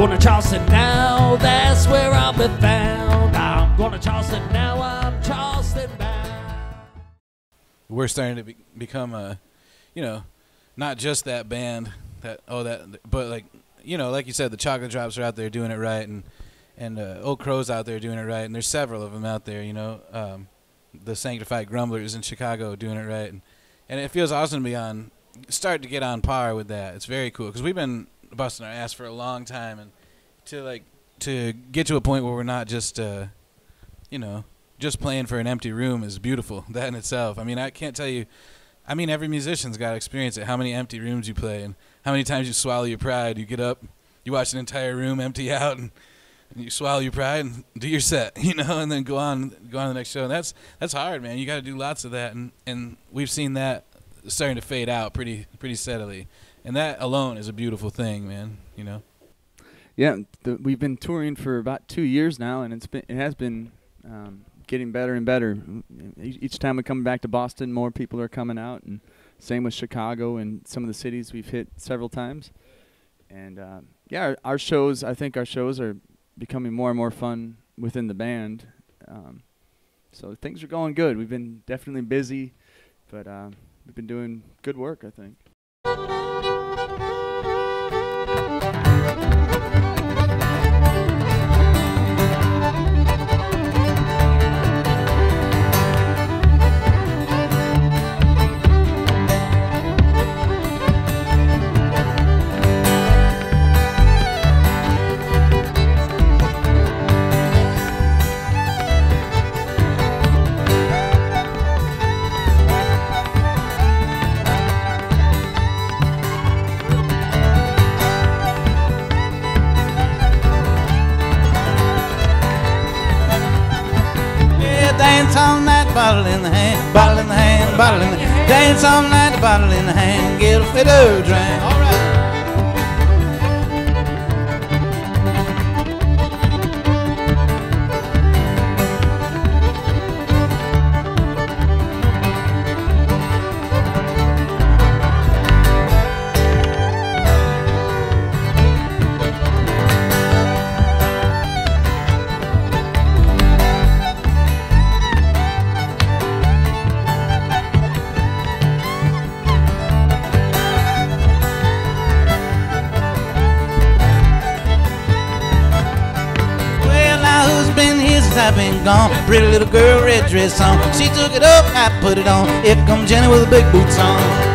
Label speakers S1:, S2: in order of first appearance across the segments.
S1: going to Charleston now, that's where I'll be found. I'm going to Charleston now, I'm Charleston bound.
S2: We're starting to become not just that band but like, like you said, the Chocolate Drops are out there doing it right, and Old Crow's out there doing it right, and there's several of them out there, the Sanctified Grumblers in Chicago doing it right, and it feels awesome to be start to get on par with that. It's very cool because we've been busting our ass for a long time, and to get to a point where we're not just just playing for an empty room is beautiful. That in itself, I mean, I can't tell you. I mean, every musician's got to experience it. How many empty rooms you play, and how many times you swallow your pride. You get up, you watch an entire room empty out, and you swallow your pride and do your set, and then go on to the next show. And that's hard, man. You got to do lots of that, and we've seen that starting to fade out pretty steadily, and that alone is a beautiful thing, man.
S3: Yeah, we've been touring for about 2 years now, and it has been getting better and better. Each time we come back to Boston, more people are coming out, and same with Chicago and some of the cities we've hit several times. And our shows, I think our shows are becoming more and more fun within the band. So things are going good. We've been definitely busy, but we've been doing good work, I think.
S4: Dance all night, bottle in the hand, bottle in the hand, bottle in the hand. Dance all night, bottle in the hand, get a fiddle drink. All right. I've been gone. Pretty little girl, red dress on. She took it up, I put it on. Here comes Jenny with the big boots on.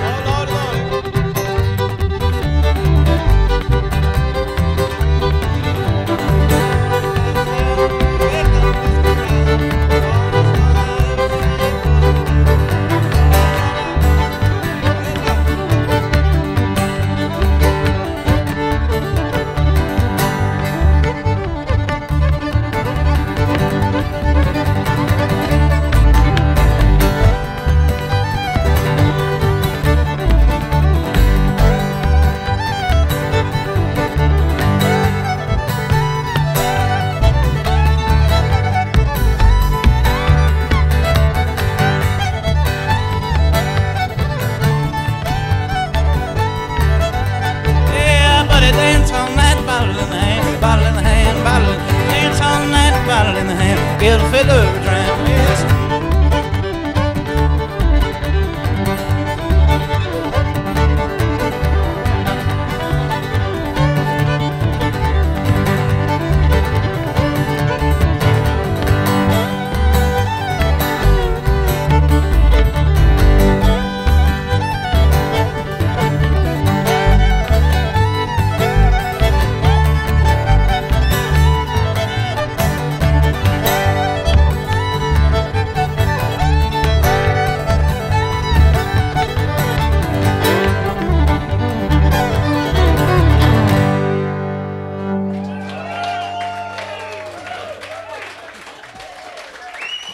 S4: Get a fiddle drum, yes.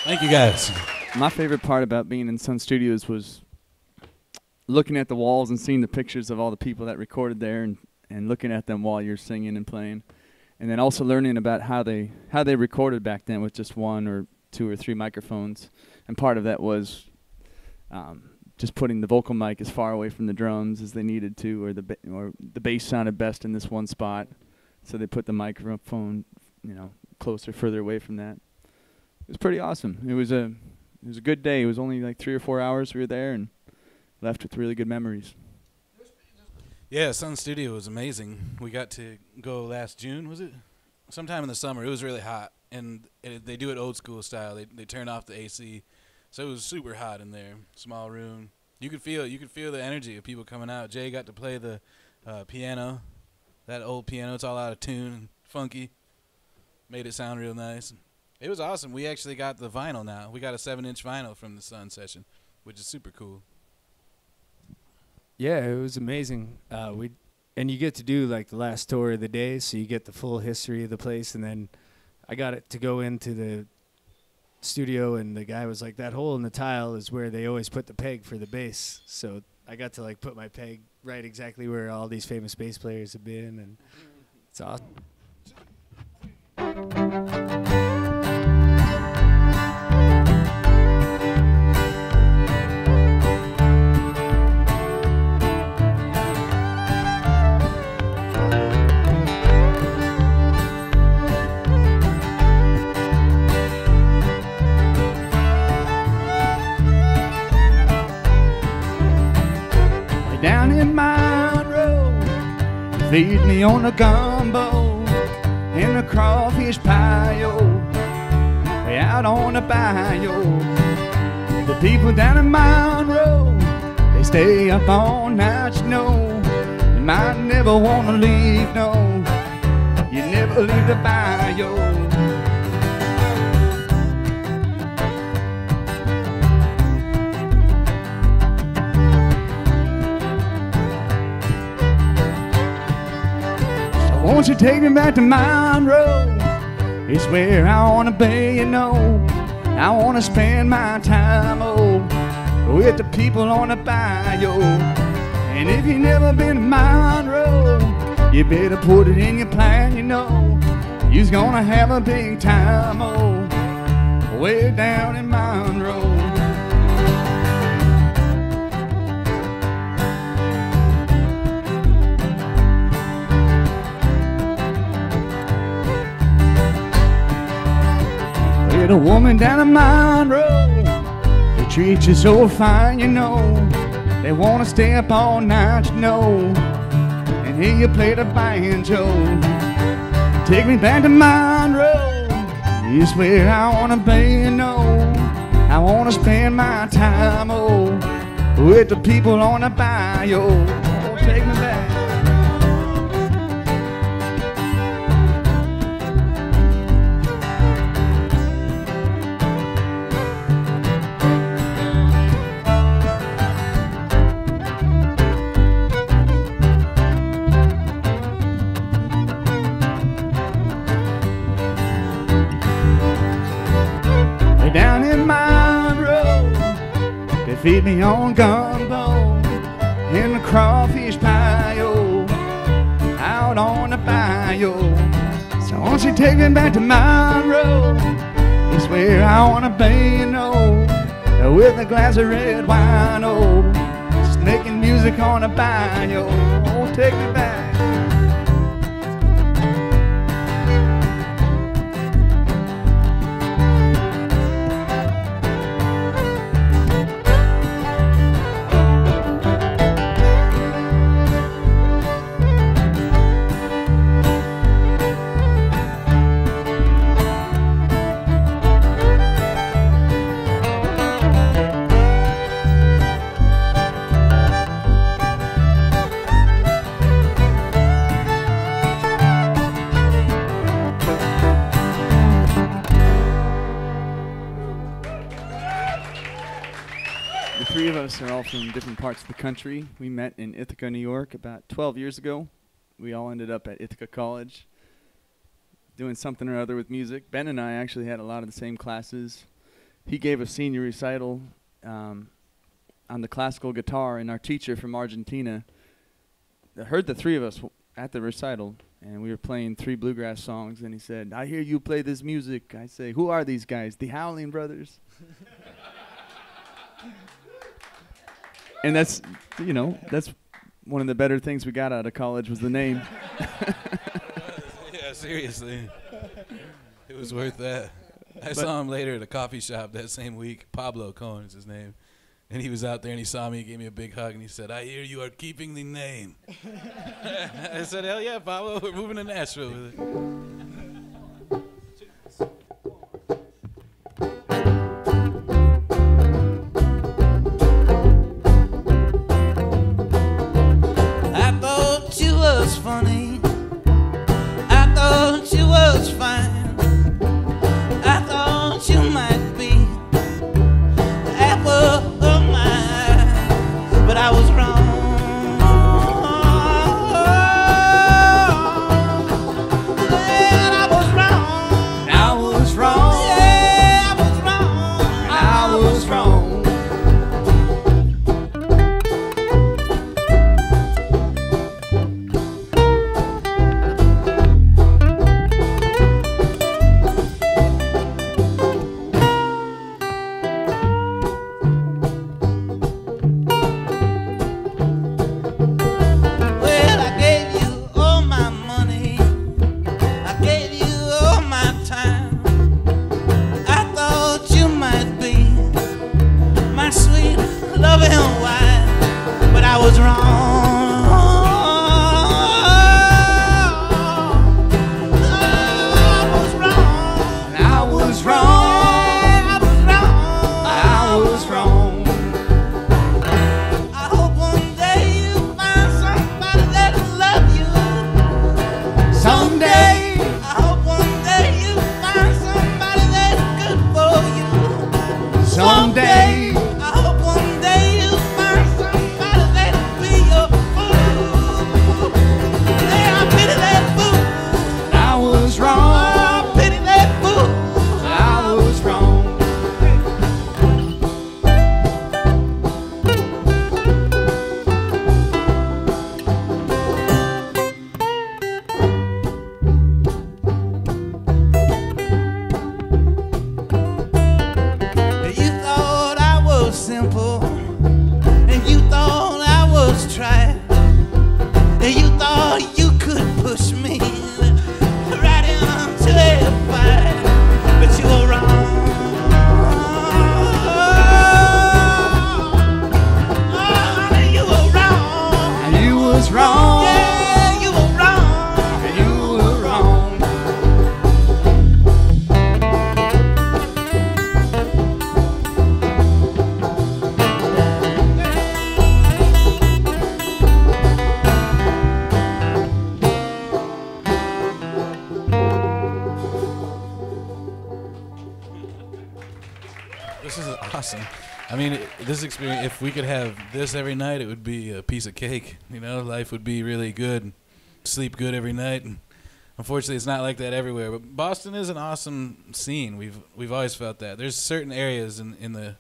S2: Thank you, guys.
S3: My favorite part about being in Sun Studios was looking at the walls and seeing the pictures of all the people that recorded there, and looking at them while you're singing and playing, and then also learning about how they recorded back then with just one or two or three microphones. And part of that was just putting the vocal mic as far away from the drums as they needed to, or the bass sounded best in this one spot. so they put the microphone, closer, further away from that. It was pretty awesome. It was a good day. It was only like 3 or 4 hours we were there, and left with really good memories.
S2: Yeah, Sun Studio was amazing. We got to go last June, was it? Sometime in the summer. It was really hot, and they do it old school style. They turn off the AC, so it was super hot in there. Small room. You could feel the energy of people coming out. Jay got to play the piano, that old piano. It's all out of tune and funky. Made it sound real nice. It was awesome. We actually got the vinyl now. We got a 7-inch vinyl from the Sun session, which is super cool.
S5: Yeah, it was amazing. And you get to do like the last tour of the day, so you get the full history of the place. And then I got it to go into the studio, and the guy was like, that hole in the tile is where they always put the peg for the bass. So I got to like put my peg right exactly where all these famous bass players have been, and it's awesome.
S4: Down in Monroe, feed me on a gumbo and a crawfish pie-o. Way out on the bayou, the people down in Monroe, they stay up all night, you know. You might never want to leave, no. You never leave the bayou. Won't you take me back to Monroe? It's where I wanna be, you know. I wanna spend my time, with the people on the bayou. And if you've never been to Monroe, you better put it in your plan, you know. You's gonna have a big time, way down in Monroe. A woman down in Monroe, they treat you so fine, you know. They wanna stay up all night, you know, and hear you play the banjo. Take me back to Monroe, it's where I wanna be, you know. I wanna spend my time, with the people on the bayou. Take me back. Down in Monroe, they feed me on gumbo and the crawfish pie-o, out on the bayou. So won't you take me back to Monroe? It's where I wanna be, you know, with a glass of red wine, just making music on the bayou. Oh, take me back. Are all from different parts of the country. We met in Ithaca, New York about 12 years ago. We all ended up at Ithaca College doing something or other with music. Ben and I actually had a lot of the same classes. He gave a senior recital on the classical guitar, and our teacher from Argentina heard the three of us at the recital, and we were playing 3 bluegrass songs, and he said, "I hear you play this music." I say, "Who are these guys?" "The Howlin Brothers." And that's one of the better things we got out of college was the name.
S2: seriously. It was worth that. I saw him later at a coffee shop that same week. Pablo Cohen is his name. And he was out there and he saw me, he gave me a big hug, and he said, "I hear you are keeping the name." I said, "Hell yeah, Pablo, we're moving to Nashville with it."
S1: I thought you was funny. I thought you was fine. I thought you might be the apple of my eye, but I was wrong. Yeah, I was wrong. I was wrong. Yeah, I was wrong. I was wrong. Well, I gave you all my money. I gave you all my time. I thought you might be my sweet loving wife, but I was wrong. I was wrong. I was wrong. I was wrong. I hope one day you find somebody that'll love you. Someday. I hope one day you find somebody that's good for you. Someday. I hope one day you find somebody that'll be your fool. Yeah, I pity that fool. I was wrong. I pity that fool. I was wrong. You thought I was simple, and you thought I was tried, and you thought you could push me right into a fight, but you were wrong. Oh, you were wrong. You was wrong. Yeah, you were wrong. You were wrong.
S2: This is awesome. I mean, this experience, if we could have this every night, it would be a piece of cake. You know, life would be really good. Sleep good every night. And unfortunately, it's not like that everywhere. But Boston is an awesome scene. We've always felt that. There's certain areas in the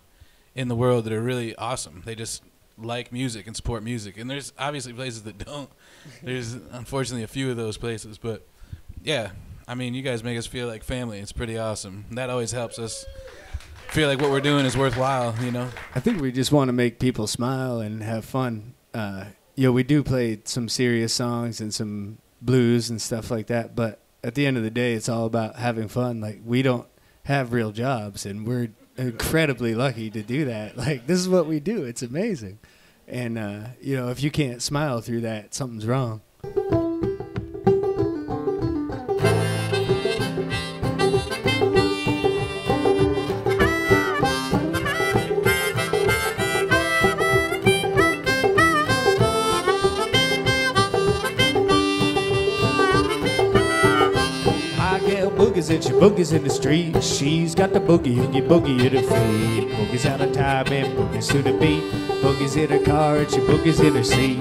S2: world that are really awesome. They just like music and support music. And there's obviously places that don't. There's unfortunately a few of those places. But yeah, I mean, you guys make us feel like family. It's pretty awesome. That always helps us feel like what we're doing is worthwhile, you know?
S5: I think we just want to make people smile and have fun. We do play some serious songs and some blues and stuff like that, but at the end of the day, it's all about having fun. Like, we don't have real jobs, and we're incredibly lucky to do that. Like, this is what we do. It's amazing. And, if you can't smile through that, something's wrong. Boogies and she boogies in the street. She's got the boogie and you boogie at her feet. Boogies out of time and boogies to the beat. Boogies in her car and she boogies in her seat.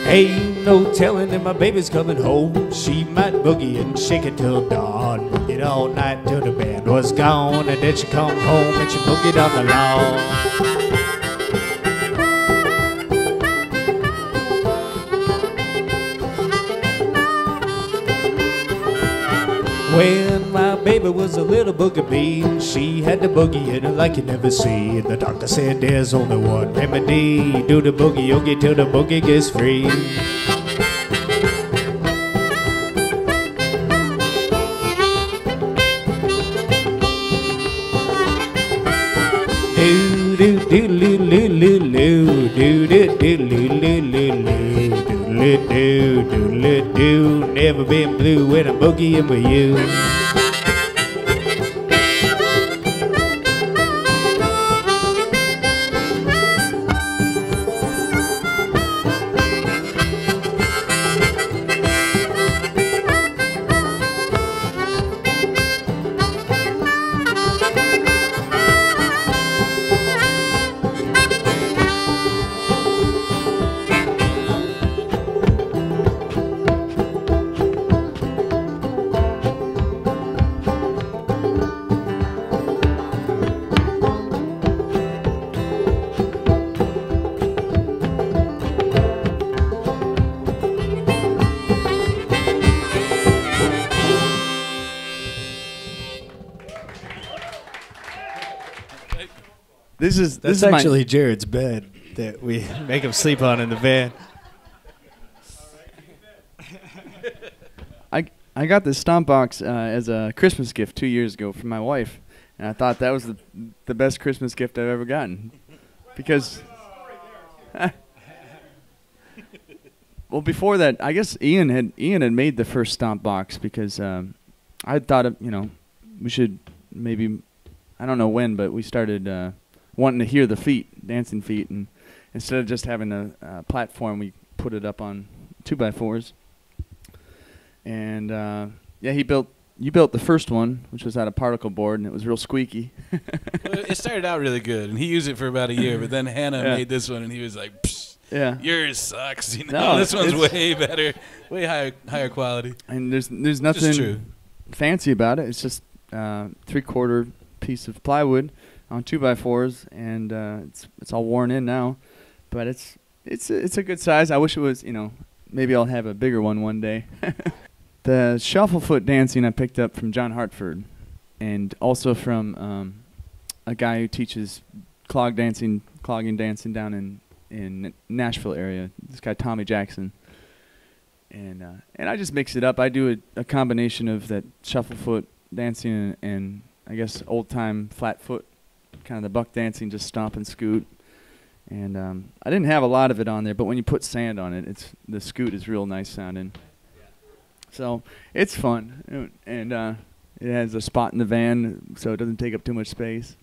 S5: Ain't no telling if my baby's coming home. She might boogie and shake it till dawn. Boogied all night till the band was gone. And then she come home and she boogied on the lawn. When my baby was a little boogie bean. She had the boogie in her like you never see. The doctor said there's only one remedy. Do the boogie oogie till the boogie gets free. Do do do do do do do do do do do. Never been blue when I'm boogieing with you.
S3: This is
S5: actually Jared's bed that we make him sleep on in the van.
S3: I got this stomp box as a Christmas gift 2 years ago from my wife, and I thought that was the best Christmas gift I've ever gotten, because well, before that, I guess Ian had made the first stomp box, because I thought we should maybe, I don't know when, but we started wanting to hear the feet, dancing feet, and instead of just having a platform, we put it up on 2x4s. And you built the first one, which was out of particle board, and it was real squeaky.
S2: Well, it started out really good, and he used it for about a year, but then Hannah made this one, and he was like, Psh,
S3: yeah,
S2: yours sucks.
S3: No,
S2: this one's way better, way higher quality.
S3: And there's nothing fancy about it. It's just 3/4 piece of plywood on 2x4s, and it's all worn in now, but it's a good size. I wish it was, maybe I'll have a bigger one day. The shufflefoot dancing I picked up from John Hartford, and also from a guy who teaches clogging dancing down in Nashville area. This guy Tommy Jackson, and I just mix it up. I do a combination of that shufflefoot dancing and I guess old time flat foot, kind of the buck dancing, just stomp and scoot. And I didn't have a lot of it on there, but when you put sand on it, the scoot is real nice sounding. So it's fun, and it has a spot in the van, so it doesn't take up too much space.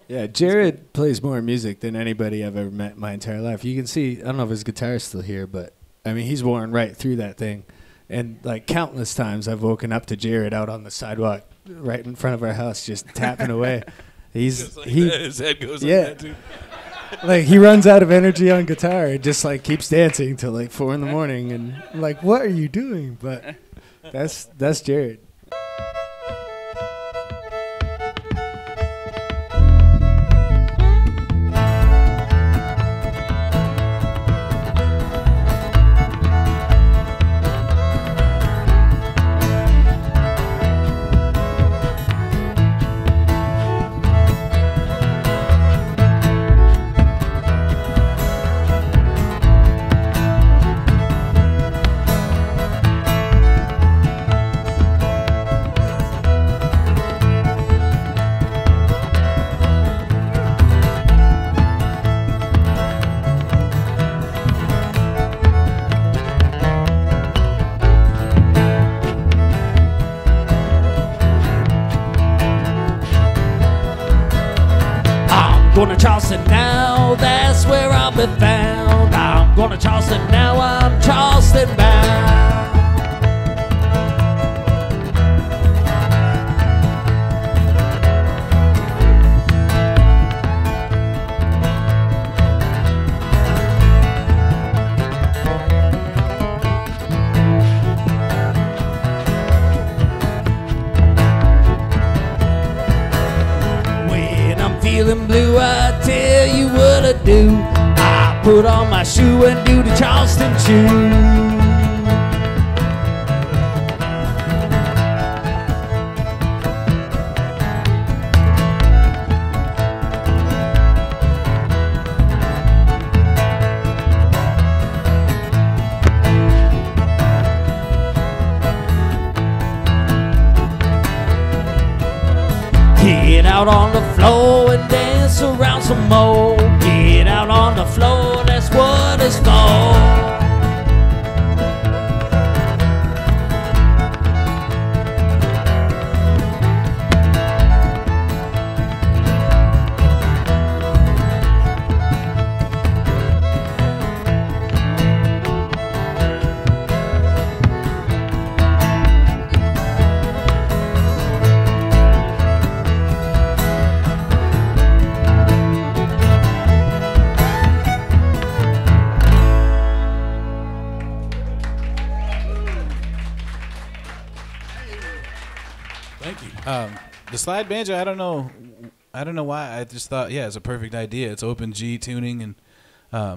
S5: Yeah, Jared plays more music than anybody I've ever met in my entire life. You can see, I don't know if his guitar's still here, but I mean, he's worn right through that thing. And like countless times I've woken up to Jared out on the sidewalk right in front of our house just tapping away. His head goes like that too. Like he runs out of energy on guitar and just like keeps dancing till like 4 a.m. and I'm like, what are you doing? But that's Jared.
S1: Going to Charleston now, that's where I'll be found. I'm going to Charleston now, I'm Charleston bound. Feeling blue, I tell you what I do. I put on my shoe and do the Charleston chew. out on the floor and dance around some more. Get out on the floor, that's what it's for.
S2: Thank you. The slide banjo, I don't know why. I just thought, yeah, it's a perfect idea. It's open G tuning, and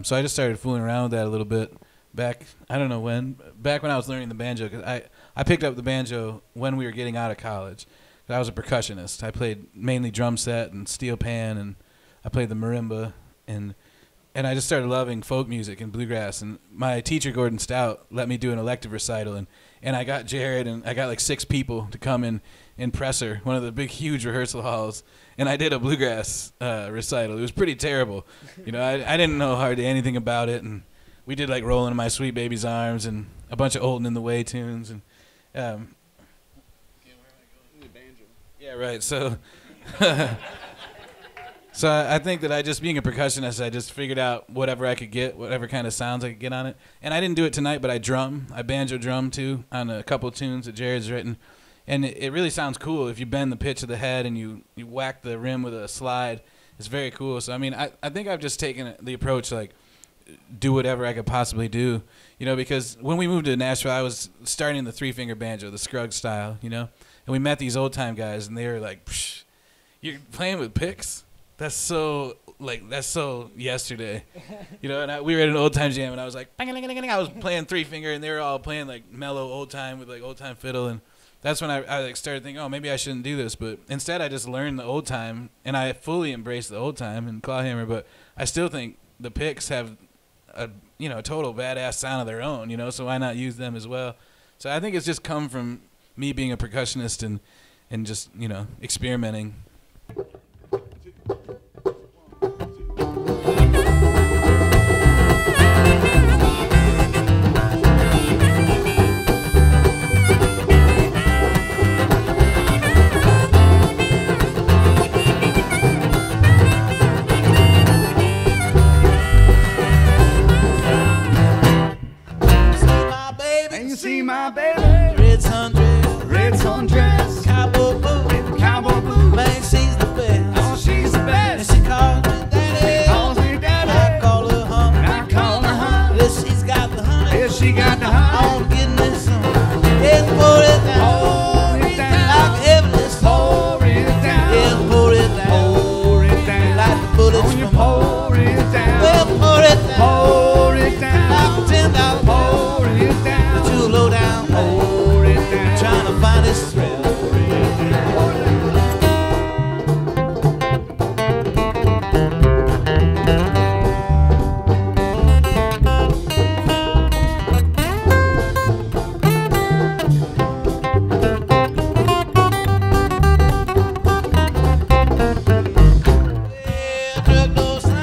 S2: so I just started fooling around with that a little bit back. I don't know when. Back when I was learning the banjo, because I picked up the banjo when we were getting out of college. I was a percussionist. I played mainly drum set and steel pan, and I played the marimba, and I just started loving folk music and bluegrass. And my teacher, Gordon Stout, let me do an elective recital, and I got Jared and I got like 6 people to come in Presser, one of the big, huge rehearsal halls, and I did a bluegrass recital. It was pretty terrible. You know, I didn't know hardly anything about it, and we did like Rolling in My Sweet Baby's Arms and a bunch of Old and in the Way tunes. And yeah, right. So so I think that I just, being a percussionist, I just figured out whatever I could get, whatever kind of sounds I could get on it. And I didn't do it tonight, but I banjo drum too on a couple of tunes that Jared's written. And it really sounds cool if you bend the pitch of the head and you whack the rim with a slide. It's very cool. So, I mean, I think I've just taken the approach, like, do whatever I could possibly do, you know, because when we moved to Nashville, I was starting the 3-finger banjo, the Scruggs style, you know. And we met these old-time guys, and they were like, psh, you're playing with picks? That's so yesterday, you know. And we were at an old-time jam, and I was like, I was playing 3-finger, and they were all playing, like, mellow old-time with, like, old-time fiddle. And that's when I like started thinking, oh, maybe I shouldn't do this. But instead, I just learned the old time, and I fully embraced the old time and clawhammer. But I still think the picks have a total badass sound of their own, you know. So why not use them as well? So I think it's just come from me being a percussionist and just, you know, experimenting.
S4: See my baby,
S1: red sundress, cowboy boots, man, she's the best.
S4: oh, she's the
S1: And
S4: best.
S1: she calls me daddy,
S4: Calls me daddy.
S1: I call her honey.
S4: I call her honey.
S1: Yes, she's got the honey.
S4: Yes, she got the
S1: I
S4: honey.
S1: want to get in this song. Yes, pour it down.
S4: Pour it down.
S1: Like heavenly song.
S4: Pour it down.
S1: Yes, pour it down.
S4: Pour it down.
S1: Like the bullets
S4: Oh, you
S1: from
S4: pour it down.
S1: well, pour it down.
S4: Pour it down.
S1: Like $10 bill.
S4: Pour it down.
S1: Too low down.
S4: Pour it down.
S1: Trying to find this thrill.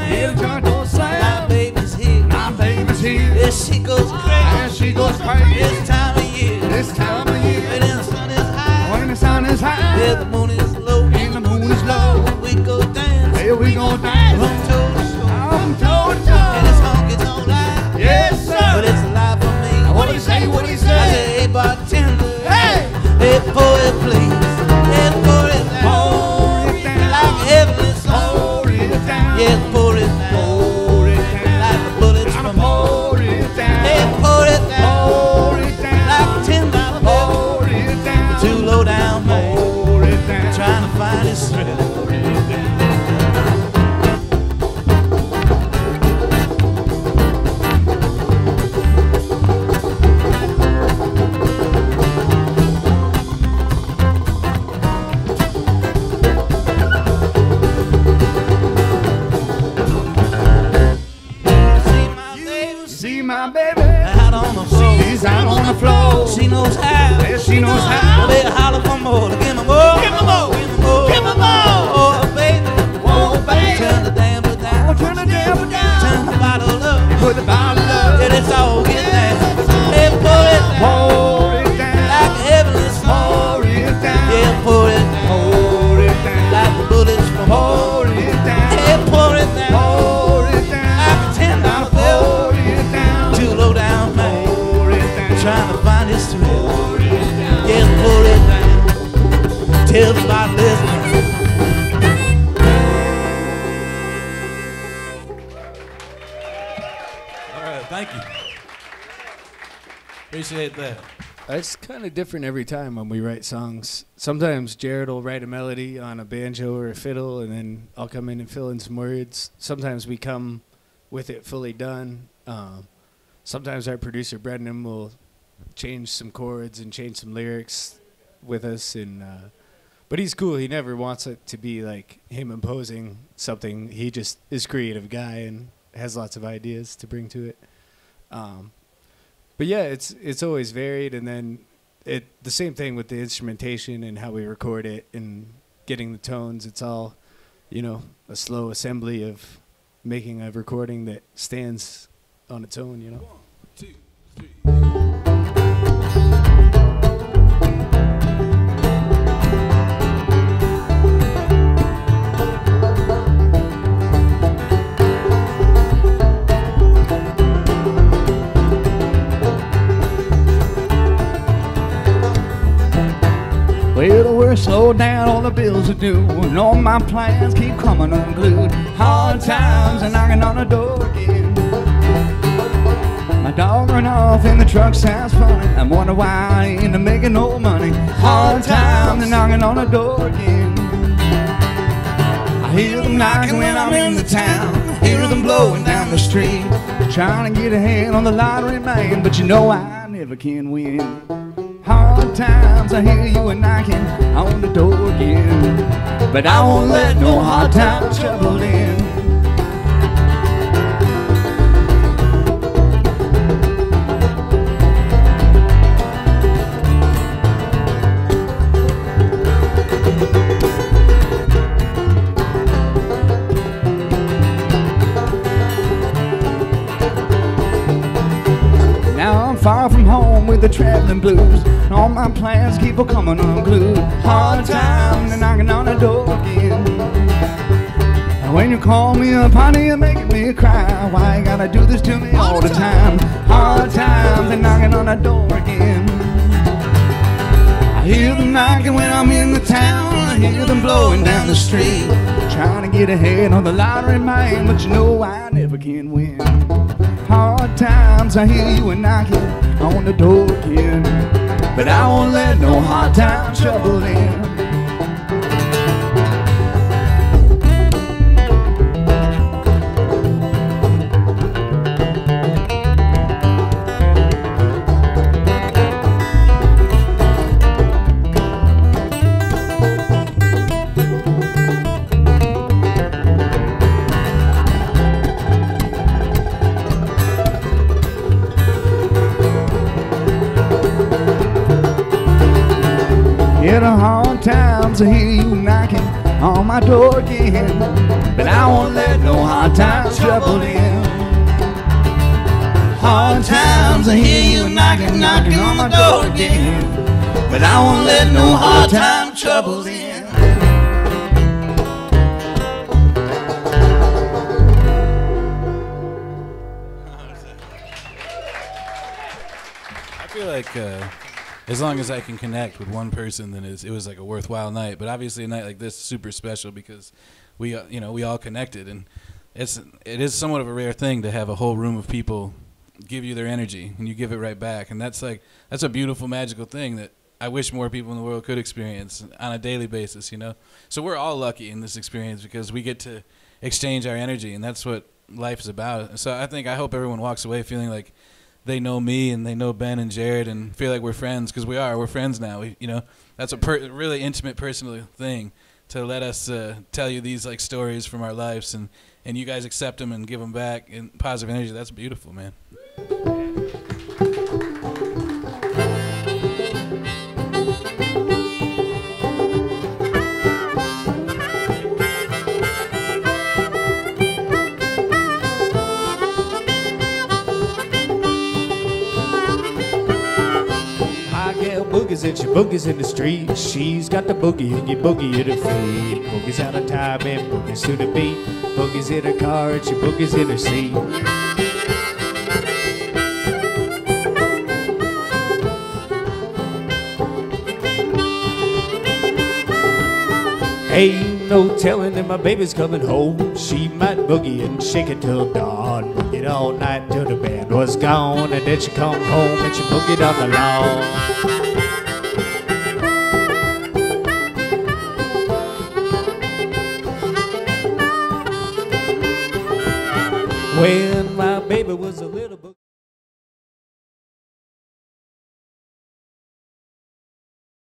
S4: Little joint don't
S1: My
S4: sound.
S1: baby's here.
S4: My baby's here.
S1: Yes, she goes crazy.
S4: And she goes crazy.
S1: This time of year.
S4: This time of year.
S1: When the sun is high.
S4: When the sun is high.
S1: Yeah, the moon is low.
S4: And the moon is low.
S1: We go dance.
S4: Here we go dance.
S1: From toe to toe.
S4: I'm toe to
S1: And this
S4: toe.
S1: honky don't lie.
S4: Yes, sir.
S1: But it's alive for me.
S4: What do you say? What do you
S1: I say,
S4: say?
S1: hey, bartender.
S4: Hey!
S1: Hey, pour it, please. Hey, pour it down.
S4: Pour it down.
S1: Like heavenly song.
S4: Pour it down.
S1: Yeah, pour it down.
S4: Pour it down.
S1: Like the bullets
S4: Gotta
S1: from
S4: pour it down.
S1: Hey, pour it down.
S4: Pour it down.
S1: Like $10 bill.
S4: Pour it down.
S1: Too low down, man.
S4: Pour it down.
S1: Trying to find his thrill. tell about listening.
S2: All right, thank you. Appreciate that.
S5: It's kind of different every time when we write songs. Sometimes Jared will write a melody on a banjo or a fiddle, and then I'll come in and fill in some words. Sometimes we come with it fully done. Sometimes our producer Brendan will change some chords and change some lyrics with us, and but he's cool. He never wants it to be like him imposing something. He just is a creative guy and has lots of ideas to bring to it. But yeah, it's always varied, and then the same thing with the instrumentation and how we record it and getting the tones. It's all, a slow assembly of making a recording that stands on its own,
S2: 1, 2, 3.
S3: Well, we're slowed down, all the bills are due, and all my plans keep coming unglued. Hard times are knocking on the door again. My dog run off and the truck sounds funny. I wonder why I ain't making no money. Hard times are knocking on the door again. I hear them knocking when I'm in the town, hear them blowing down the street, trying to get ahead on the lottery, man, but I never can win. Hard times, I hear you a knocking on the door again, but I won't let no hard time trouble in. Now I'm far from home with the traveling blues. All my plans keep on coming unglued. Hard times, they're knocking on the door again. And when you call me up, honey, you're making me cry. Why you gotta do this to me all the time? Hard times, they're knocking on the door again. I hear them knocking when I'm in the town, I hear them blowing down the street, trying to get ahead on the lottery, man, but I never can win. Hard times, I hear you a knocking on the door again, but I won't let no hard time trouble in. Yeah, the hard times, I hear you knocking on my door again, but I won't let no hard times trouble in. Hard times, I hear you knocking on my door again, but I won't let no hard time trouble in.
S2: I feel like as long as I can connect with one person, then it was like a worthwhile night. But obviously, a night like this is super special because we all connected, and it is somewhat of a rare thing to have a whole room of people give you their energy and you give it right back, and that's a beautiful, magical thing that I wish more people in the world could experience on a daily basis. So we're all lucky in this experience because we get to exchange our energy, and that's what life is about. So I hope everyone walks away feeling like they know me and they know Ben and Jared and feel like we're friends, because we're friends now. That's a really intimate, personal thing to let us tell you these like stories from our lives, and you guys accept them and give them back in positive energy. That's beautiful, man.
S5: Boogies and she boogies in the street. She's got the boogie and you boogie at her feet. Boogies out of time and boogies to the beat. Boogies in her car and she boogies in her seat. Ain't no telling if my baby's coming home. She might boogie and shake it till dawn. Boogied all night till the band was gone. And then she come home and she boogied on the lawn.